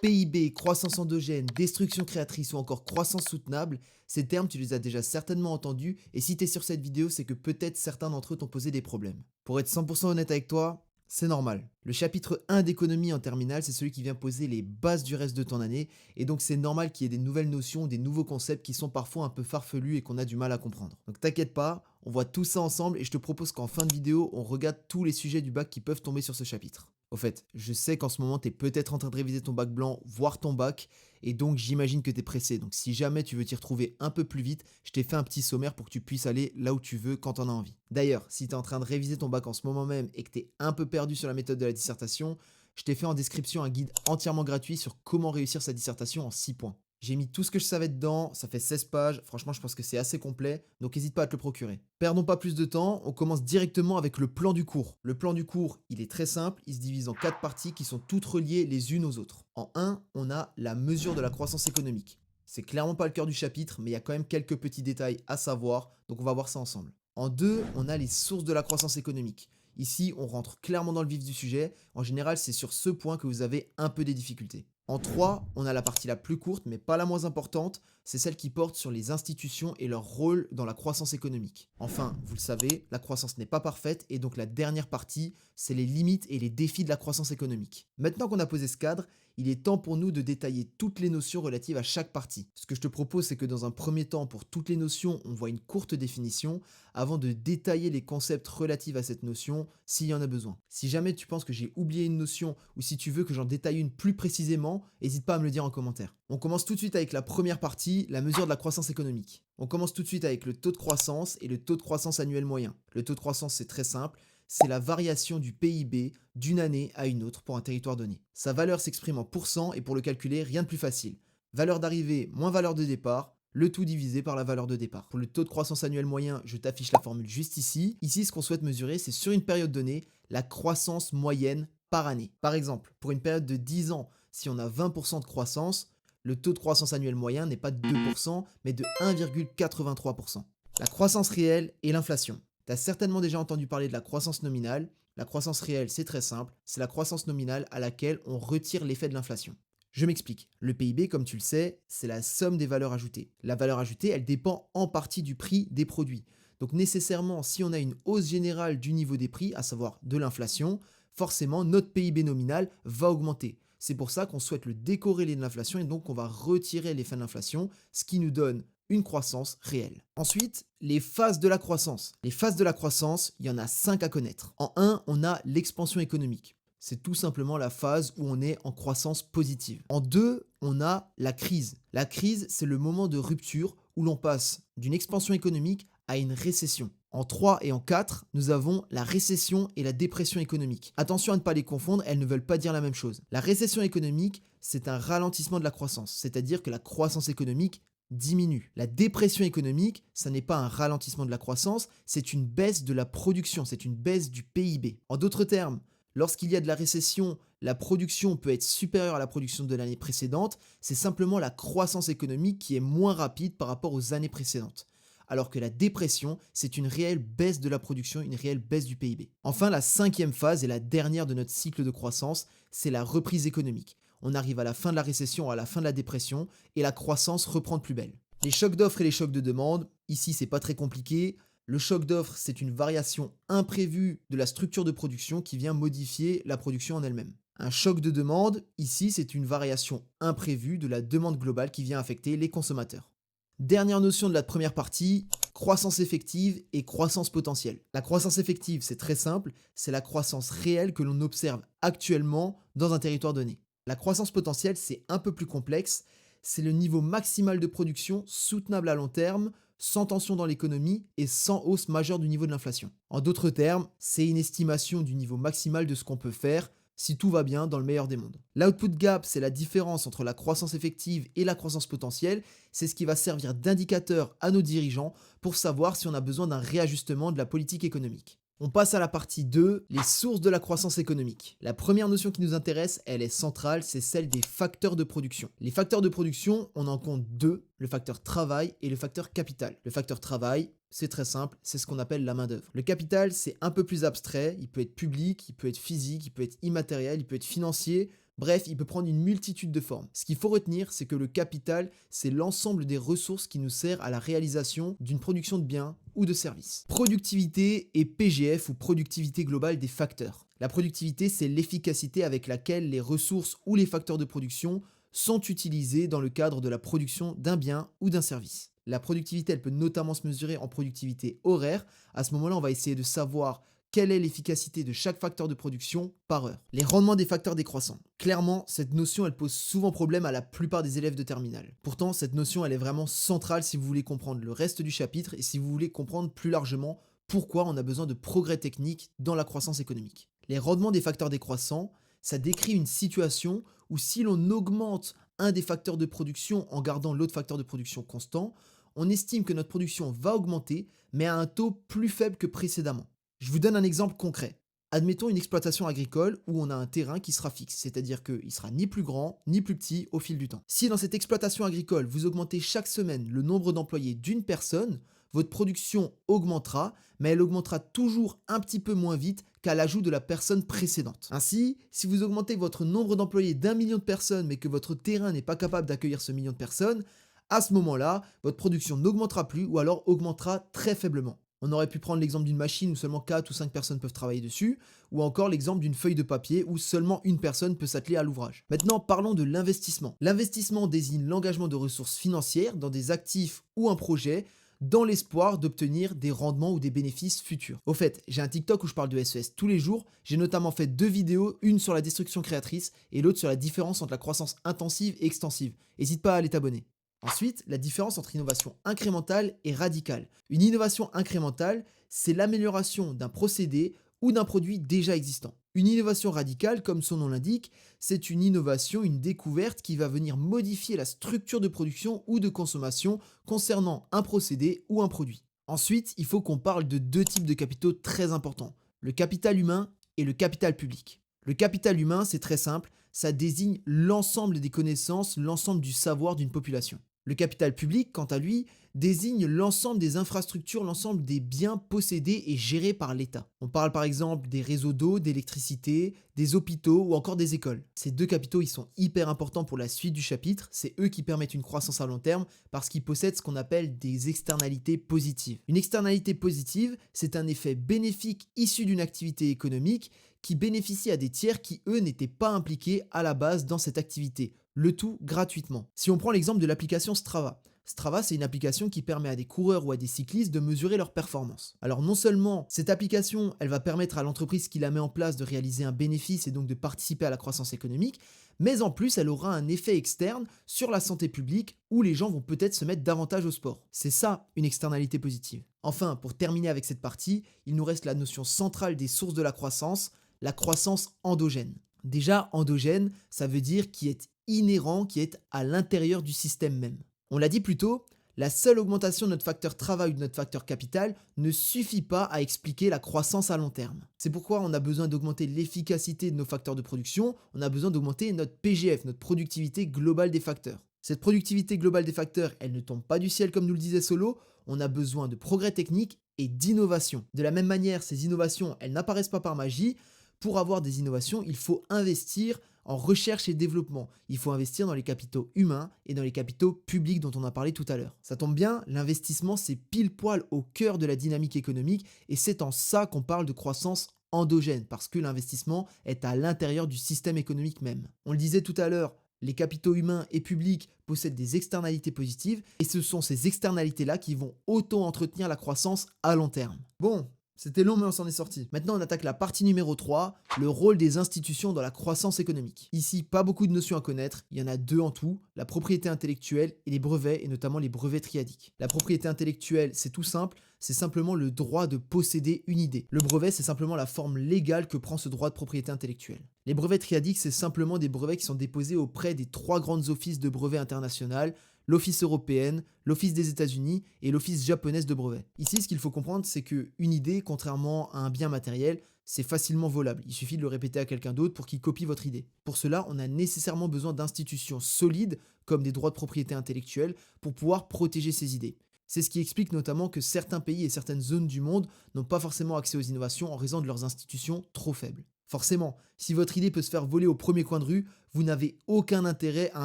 PIB, croissance endogène, destruction créatrice ou encore croissance soutenable, ces termes tu les as déjà certainement entendus et si tu es sur cette vidéo c'est que peut-être certains d'entre eux t'ont posé des problèmes. Pour être 100% honnête avec toi, c'est normal. Le chapitre 1 d'économie en terminale, c'est celui qui vient poser les bases du reste de ton année et donc c'est normal qu'il y ait des nouvelles notions, des nouveaux concepts qui sont parfois un peu farfelus et qu'on a du mal à comprendre. Donc t'inquiète pas, on voit tout ça ensemble et je te propose qu'en fin de vidéo, on regarde tous les sujets du bac qui peuvent tomber sur ce chapitre. Au fait, je sais qu'en ce moment, tu es peut-être en train de réviser ton bac blanc, voire ton bac, et donc j'imagine que tu es pressé. Donc si jamais tu veux t'y retrouver un peu plus vite, je t'ai fait un petit sommaire pour que tu puisses aller là où tu veux quand tu en as envie. D'ailleurs, si tu es en train de réviser ton bac en ce moment même et que tu es un peu perdu sur la méthode de la dissertation, je t'ai fait en description un guide entièrement gratuit sur comment réussir sa dissertation en 6 points. J'ai mis tout ce que je savais dedans, ça fait 16 pages, franchement je pense que c'est assez complet, donc n'hésite pas à te le procurer. Perdons pas plus de temps, on commence directement avec le plan du cours. Le plan du cours, il est très simple, il se divise en 4 parties qui sont toutes reliées les unes aux autres. En 1, on a la mesure de la croissance économique. C'est clairement pas le cœur du chapitre, mais il y a quand même quelques petits détails à savoir, donc on va voir ça ensemble. En 2, on a les sources de la croissance économique. Ici, on rentre clairement dans le vif du sujet. En général, c'est sur ce point que vous avez un peu des difficultés. En 3, on a la partie la plus courte, mais pas la moins importante, c'est celle qui porte sur les institutions et leur rôle dans la croissance économique. Enfin, vous le savez, la croissance n'est pas parfaite, et donc la dernière partie, c'est les limites et les défis de la croissance économique. Maintenant qu'on a posé ce cadre, il est temps pour nous de détailler toutes les notions relatives à chaque partie. Ce que je te propose, c'est que dans un premier temps, pour toutes les notions, on voit une courte définition, avant de détailler les concepts relatifs à cette notion, s'il y en a besoin. Si jamais tu penses que j'ai oublié une notion, ou si tu veux que j'en détaille une plus précisément, n'hésite pas à me le dire en commentaire. On commence tout de suite avec la première partie, la mesure de la croissance économique. On commence tout de suite avec le taux de croissance et le taux de croissance annuel moyen. Le taux de croissance, c'est très simple, c'est la variation du PIB d'une année à une autre pour un territoire donné. Sa valeur s'exprime en pourcents et pour le calculer, rien de plus facile. Valeur d'arrivée moins valeur de départ, le tout divisé par la valeur de départ. Pour le taux de croissance annuel moyen, je t'affiche la formule juste ici. Ici, ce qu'on souhaite mesurer, c'est sur une période donnée, la croissance moyenne par année. Par exemple, pour une période de 10 ans, si on a 20% de croissance, le taux de croissance annuel moyen n'est pas de 2%, mais de 1,83%. La croissance réelle et l'inflation. Tu as certainement déjà entendu parler de la croissance nominale. La croissance réelle, c'est très simple, c'est la croissance nominale à laquelle on retire l'effet de l'inflation. Je m'explique. Le PIB, comme tu le sais, c'est la somme des valeurs ajoutées. La valeur ajoutée, elle dépend en partie du prix des produits. Donc nécessairement, si on a une hausse générale du niveau des prix, à savoir de l'inflation, forcément notre PIB nominal va augmenter. C'est pour ça qu'on souhaite le décorréler de l'inflation et donc on va retirer l'effet de l'inflation, ce qui nous donne une croissance réelle. Ensuite, les phases de la croissance. Les phases de la croissance, il y en a 5 à connaître. En 1, on a l'expansion économique. C'est tout simplement la phase où on est en croissance positive. En 2, on a la crise. La crise, c'est le moment de rupture où l'on passe d'une expansion économique à une récession. En 3 et en 4, nous avons la récession et la dépression économique. Attention à ne pas les confondre, elles ne veulent pas dire la même chose. La récession économique, c'est un ralentissement de la croissance, c'est-à-dire que la croissance économique diminue. La dépression économique, ça n'est pas un ralentissement de la croissance, c'est une baisse de la production, c'est une baisse du PIB. En d'autres termes, lorsqu'il y a de la récession, la production peut être supérieure à la production de l'année précédente, c'est simplement la croissance économique qui est moins rapide par rapport aux années précédentes. Alors que la dépression, c'est une réelle baisse de la production, une réelle baisse du PIB. Enfin, la cinquième phase et la dernière de notre cycle de croissance, c'est la reprise économique. On arrive à la fin de la récession, à la fin de la dépression, et la croissance reprend de plus belle. Les chocs d'offres et les chocs de demande, ici c'est pas très compliqué. Le choc d'offres, c'est une variation imprévue de la structure de production qui vient modifier la production en elle-même. Un choc de demande, ici, c'est une variation imprévue de la demande globale qui vient affecter les consommateurs. Dernière notion de la première partie, croissance effective et croissance potentielle. La croissance effective, c'est très simple, c'est la croissance réelle que l'on observe actuellement dans un territoire donné. La croissance potentielle, c'est un peu plus complexe, c'est le niveau maximal de production soutenable à long terme, sans tension dans l'économie et sans hausse majeure du niveau de l'inflation. En d'autres termes, c'est une estimation du niveau maximal de ce qu'on peut faire si tout va bien dans le meilleur des mondes. L'output gap, c'est la différence entre la croissance effective et la croissance potentielle. C'est ce qui va servir d'indicateur à nos dirigeants pour savoir si on a besoin d'un réajustement de la politique économique. On passe à la partie 2, les sources de la croissance économique. La première notion qui nous intéresse, elle est centrale, c'est celle des facteurs de production. Les facteurs de production, on en compte deux, le facteur travail et le facteur capital. Le facteur travail, c'est très simple, c'est ce qu'on appelle la main-d'œuvre. Le capital, c'est un peu plus abstrait, il peut être public, il peut être physique, il peut être immatériel, il peut être financier, Bref, il peut prendre une multitude de formes. Ce qu'il faut retenir, c'est que le capital, c'est l'ensemble des ressources qui nous sert à la réalisation d'une production de biens ou de services. Productivité et PGF ou productivité globale des facteurs. La productivité, c'est l'efficacité avec laquelle les ressources ou les facteurs de production sont utilisés dans le cadre de la production d'un bien ou d'un service. La productivité, elle peut notamment se mesurer en productivité horaire. À ce moment-là, on va essayer de savoir quelle est l'efficacité de chaque facteur de production par heure. Les rendements des facteurs décroissants. Clairement, cette notion, elle pose souvent problème à la plupart des élèves de terminale. Pourtant, cette notion, elle est vraiment centrale si vous voulez comprendre le reste du chapitre et si vous voulez comprendre plus largement pourquoi on a besoin de progrès techniques dans la croissance économique. Les rendements des facteurs décroissants, ça décrit une situation où si l'on augmente un des facteurs de production en gardant l'autre facteur de production constant, on estime que notre production va augmenter, mais à un taux plus faible que précédemment. Je vous donne un exemple concret. Admettons une exploitation agricole où on a un terrain qui sera fixe, c'est-à-dire qu'il sera ni plus grand ni plus petit au fil du temps. Si dans cette exploitation agricole, vous augmentez chaque semaine le nombre d'employés d'une personne, votre production augmentera, mais elle augmentera toujours un petit peu moins vite qu'à l'ajout de la personne précédente. Ainsi, si vous augmentez votre nombre d'employés d'1 million de personnes, mais que votre terrain n'est pas capable d'accueillir ce million de personnes, à ce moment-là, votre production n'augmentera plus ou alors augmentera très faiblement. On aurait pu prendre l'exemple d'une machine où seulement 4 ou 5 personnes peuvent travailler dessus, ou encore l'exemple d'une feuille de papier où seulement une personne peut s'atteler à l'ouvrage. Maintenant, parlons de l'investissement. L'investissement désigne l'engagement de ressources financières dans des actifs ou un projet dans l'espoir d'obtenir des rendements ou des bénéfices futurs. Au fait, j'ai un TikTok où je parle de SES tous les jours. J'ai notamment fait 2 vidéos, une sur la destruction créatrice et l'autre sur la différence entre la croissance intensive et extensive. N'hésite pas à aller t'abonner. Ensuite, la différence entre innovation incrémentale et radicale. Une innovation incrémentale, c'est l'amélioration d'un procédé ou d'un produit déjà existant. Une innovation radicale, comme son nom l'indique, c'est une innovation, une découverte qui va venir modifier la structure de production ou de consommation concernant un procédé ou un produit. Ensuite, il faut qu'on parle de 2 types de capitaux très importants, le capital humain et le capital public. Le capital humain, c'est très simple, ça désigne l'ensemble des connaissances, l'ensemble du savoir d'une population. Le capital public, quant à lui, désigne l'ensemble des infrastructures, l'ensemble des biens possédés et gérés par l'État. On parle par exemple des réseaux d'eau, d'électricité, des hôpitaux ou encore des écoles. Ces 2 capitaux, ils sont hyper importants pour la suite du chapitre, c'est eux qui permettent une croissance à long terme parce qu'ils possèdent ce qu'on appelle des externalités positives. Une externalité positive, c'est un effet bénéfique issu d'une activité économique qui bénéficie à des tiers qui, eux, n'étaient pas impliqués à la base dans cette activité, le tout gratuitement. Si on prend l'exemple de l'application Strava. Strava, c'est une application qui permet à des coureurs ou à des cyclistes de mesurer leur performance. Alors non seulement cette application, elle va permettre à l'entreprise qui la met en place de réaliser un bénéfice et donc de participer à la croissance économique, mais en plus elle aura un effet externe sur la santé publique où les gens vont peut-être se mettre davantage au sport. C'est ça une externalité positive. Enfin, pour terminer avec cette partie, il nous reste la notion centrale des sources de la croissance endogène. Déjà, endogène, ça veut dire qui est inhérent, qui est à l'intérieur du système même. On l'a dit plus tôt, la seule augmentation de notre facteur travail ou de notre facteur capital ne suffit pas à expliquer la croissance à long terme. C'est pourquoi on a besoin d'augmenter l'efficacité de nos facteurs de production, on a besoin d'augmenter notre PGF, notre productivité globale des facteurs. Cette productivité globale des facteurs, elle ne tombe pas du ciel comme nous le disait Solo, on a besoin de progrès techniques et d'innovation. De la même manière, ces innovations, elles n'apparaissent pas par magie. Pour avoir des innovations, il faut investir en recherche et développement. Il faut investir dans les capitaux humains et dans les capitaux publics dont on a parlé tout à l'heure. Ça tombe bien, l'investissement c'est pile poil au cœur de la dynamique économique et c'est en ça qu'on parle de croissance endogène parce que l'investissement est à l'intérieur du système économique même. On le disait tout à l'heure, les capitaux humains et publics possèdent des externalités positives et ce sont ces externalités-là qui vont auto-entretenir la croissance à long terme. Bon, c'était long mais on s'en est sorti. Maintenant on attaque la partie numéro 3, le rôle des institutions dans la croissance économique. Ici, pas beaucoup de notions à connaître, il y en a 2 en tout, la propriété intellectuelle et les brevets, et notamment les brevets triadiques. La propriété intellectuelle, c'est tout simple, c'est simplement le droit de posséder une idée. Le brevet, c'est simplement la forme légale que prend ce droit de propriété intellectuelle. Les brevets triadiques, c'est simplement des brevets qui sont déposés auprès des 3 grandes offices de brevets internationales, l'Office européenne, l'Office des États-Unis et l'Office japonaise de brevets. Ici, ce qu'il faut comprendre, c'est qu'une idée, contrairement à un bien matériel, c'est facilement volable. Il suffit de le répéter à quelqu'un d'autre pour qu'il copie votre idée. Pour cela, on a nécessairement besoin d'institutions solides, comme des droits de propriété intellectuelle, pour pouvoir protéger ces idées. C'est ce qui explique notamment que certains pays et certaines zones du monde n'ont pas forcément accès aux innovations en raison de leurs institutions trop faibles. Forcément, si votre idée peut se faire voler au premier coin de rue, vous n'avez aucun intérêt à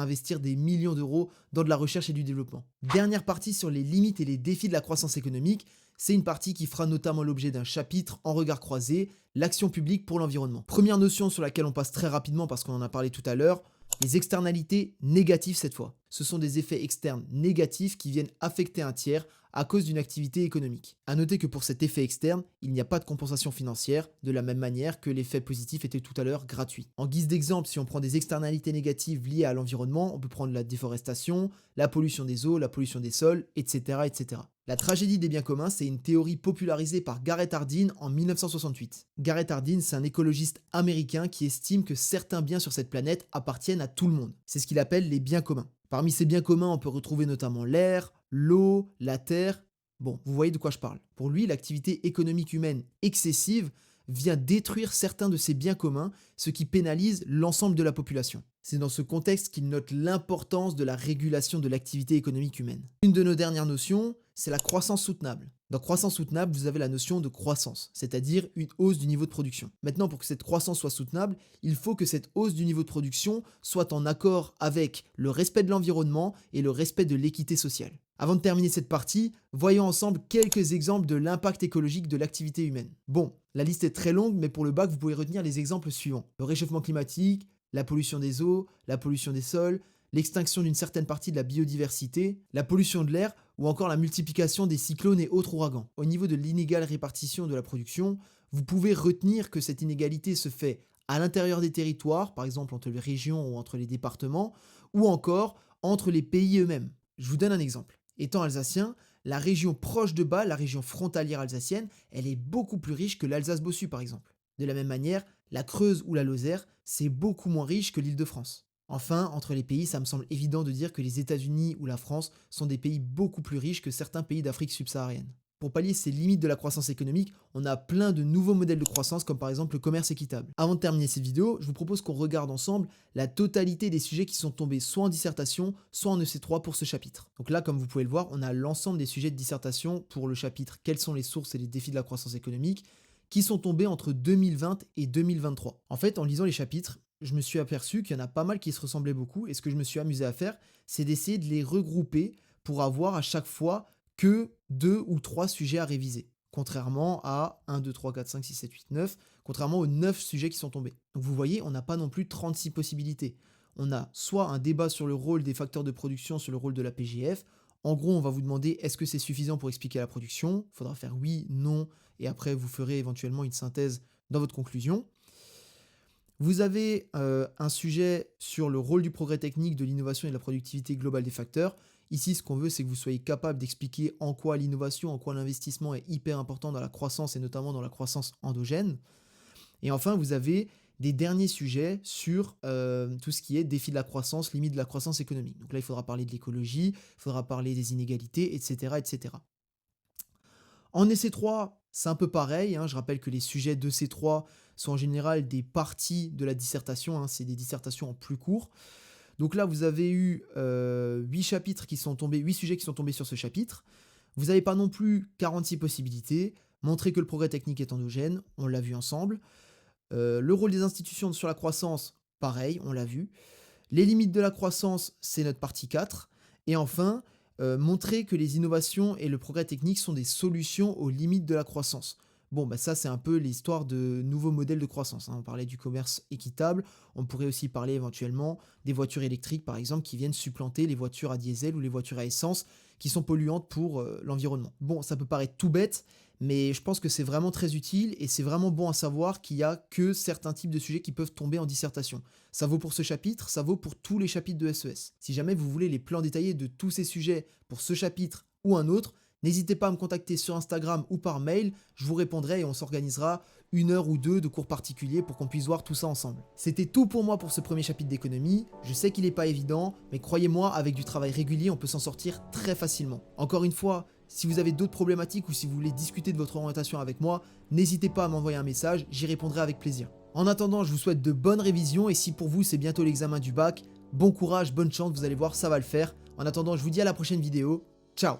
investir des millions d'euros dans de la recherche et du développement. Dernière partie sur les limites et les défis de la croissance économique, c'est une partie qui fera notamment l'objet d'un chapitre en regard croisé, l'action publique pour l'environnement. Première notion sur laquelle on passe très rapidement parce qu'on en a parlé tout à l'heure, les externalités négatives cette fois. Ce sont des effets externes négatifs qui viennent affecter un tiers à cause d'une activité économique. A noter que pour cet effet externe, il n'y a pas de compensation financière, de la même manière que l'effet positif était tout à l'heure gratuit. En guise d'exemple, si on prend des externalités négatives liées à l'environnement, on peut prendre la déforestation, la pollution des eaux, la pollution des sols, etc. etc. La tragédie des biens communs, c'est une théorie popularisée par Garrett Hardin en 1968. Garrett Hardin, c'est un écologiste américain qui estime que certains biens sur cette planète appartiennent à tout le monde. C'est ce qu'il appelle les biens communs. Parmi ces biens communs, on peut retrouver notamment l'air, l'eau, la terre. Bon, vous voyez de quoi je parle. Pour lui, l'activité économique humaine excessive vient détruire certains de ces biens communs, ce qui pénalise l'ensemble de la population. C'est dans ce contexte qu'il note l'importance de la régulation de l'activité économique humaine. Une de nos dernières notions, c'est la croissance soutenable. Dans croissance soutenable, vous avez la notion de croissance, c'est-à-dire une hausse du niveau de production. Maintenant, pour que cette croissance soit soutenable, il faut que cette hausse du niveau de production soit en accord avec le respect de l'environnement et le respect de l'équité sociale. Avant de terminer cette partie, voyons ensemble quelques exemples de l'impact écologique de l'activité humaine. Bon, la liste est très longue, mais pour le bac, vous pouvez retenir les exemples suivants. Le réchauffement climatique, la pollution des eaux, la pollution des sols, l'extinction d'une certaine partie de la biodiversité, la pollution de l'air ou encore la multiplication des cyclones et autres ouragans. Au niveau de l'inégale répartition de la production, vous pouvez retenir que cette inégalité se fait à l'intérieur des territoires, par exemple entre les régions ou entre les départements, ou encore entre les pays eux-mêmes. Je vous donne un exemple. Étant alsacien, la région proche de Bâle, la région frontalière alsacienne, elle est beaucoup plus riche que l'Alsace-Bossu par exemple. De la même manière, la Creuse ou la Lozère, c'est beaucoup moins riche que l'Île-de-France. Enfin, entre les pays, ça me semble évident de dire que les États-Unis ou la France sont des pays beaucoup plus riches que certains pays d'Afrique subsaharienne. Pour pallier ces limites de la croissance économique, on a plein de nouveaux modèles de croissance comme par exemple le commerce équitable. Avant de terminer cette vidéo, je vous propose qu'on regarde ensemble la totalité des sujets qui sont tombés soit en dissertation, soit en EC3 pour ce chapitre. Donc là, comme vous pouvez le voir, on a l'ensemble des sujets de dissertation pour le chapitre Quelles sont les sources et les défis de la croissance économique qui sont tombés entre 2020 et 2023. En fait, en lisant les chapitres, je me suis aperçu qu'il y en a pas mal qui se ressemblaient beaucoup et ce que je me suis amusé à faire, c'est d'essayer de les regrouper pour avoir à chaque fois que 2 ou 3 sujets à réviser. Contrairement à 1, 2, 3, 4, 5, 6, 7, 8, 9, contrairement aux 9 sujets qui sont tombés. Donc vous voyez, on n'a pas non plus 36 possibilités. On a soit un débat sur le rôle des facteurs de production, sur le rôle de la PGF. En gros, on va vous demander est-ce que c'est suffisant pour expliquer la production ? Il faudra faire oui, non, et après vous ferez éventuellement une synthèse dans votre conclusion. Vous avez un sujet sur le rôle du progrès technique, de l'innovation et de la productivité globale des facteurs. Ici, ce qu'on veut, c'est que vous soyez capable d'expliquer en quoi l'innovation, en quoi l'investissement est hyper important dans la croissance et notamment dans la croissance endogène. Et enfin, vous avez des derniers sujets sur tout ce qui est défi de la croissance, limite de la croissance économique. Donc là, il faudra parler de l'écologie, il faudra parler des inégalités, etc. etc. En EC3, c'est un peu pareil. Je rappelle que les sujets d'EC3 sont en général des parties de la dissertation. C'est des dissertations en plus court. Donc là, vous avez eu 8 chapitres qui sont tombés, 8 sujets qui sont tombés sur ce chapitre. Vous n'avez pas non plus 46 possibilités. Montrer que le progrès technique est endogène, on l'a vu ensemble. Le rôle des institutions sur la croissance, pareil, on l'a vu. Les limites de la croissance, c'est notre partie 4. Et enfin, montrer que les innovations et le progrès technique sont des solutions aux limites de la croissance. Bon, ça c'est un peu l'histoire de nouveaux modèles de croissance. On parlait du commerce équitable, on pourrait aussi parler éventuellement des voitures électriques par exemple qui viennent supplanter les voitures à diesel ou les voitures à essence qui sont polluantes pour l'environnement. Bon, ça peut paraître tout bête, mais je pense que c'est vraiment très utile et c'est vraiment bon à savoir qu'il n'y a que certains types de sujets qui peuvent tomber en dissertation. Ça vaut pour ce chapitre, ça vaut pour tous les chapitres de SES. Si jamais vous voulez les plans détaillés de tous ces sujets pour ce chapitre ou un autre, n'hésitez pas à me contacter sur Instagram ou par mail, je vous répondrai et on s'organisera 1 heure ou 2 de cours particuliers pour qu'on puisse voir tout ça ensemble. C'était tout pour moi pour ce premier chapitre d'économie, je sais qu'il n'est pas évident, mais croyez-moi, avec du travail régulier, on peut s'en sortir très facilement. Encore une fois, si vous avez d'autres problématiques ou si vous voulez discuter de votre orientation avec moi, n'hésitez pas à m'envoyer un message, j'y répondrai avec plaisir. En attendant, je vous souhaite de bonnes révisions et si pour vous c'est bientôt l'examen du bac, bon courage, bonne chance, vous allez voir, ça va le faire. En attendant, je vous dis à la prochaine vidéo, ciao!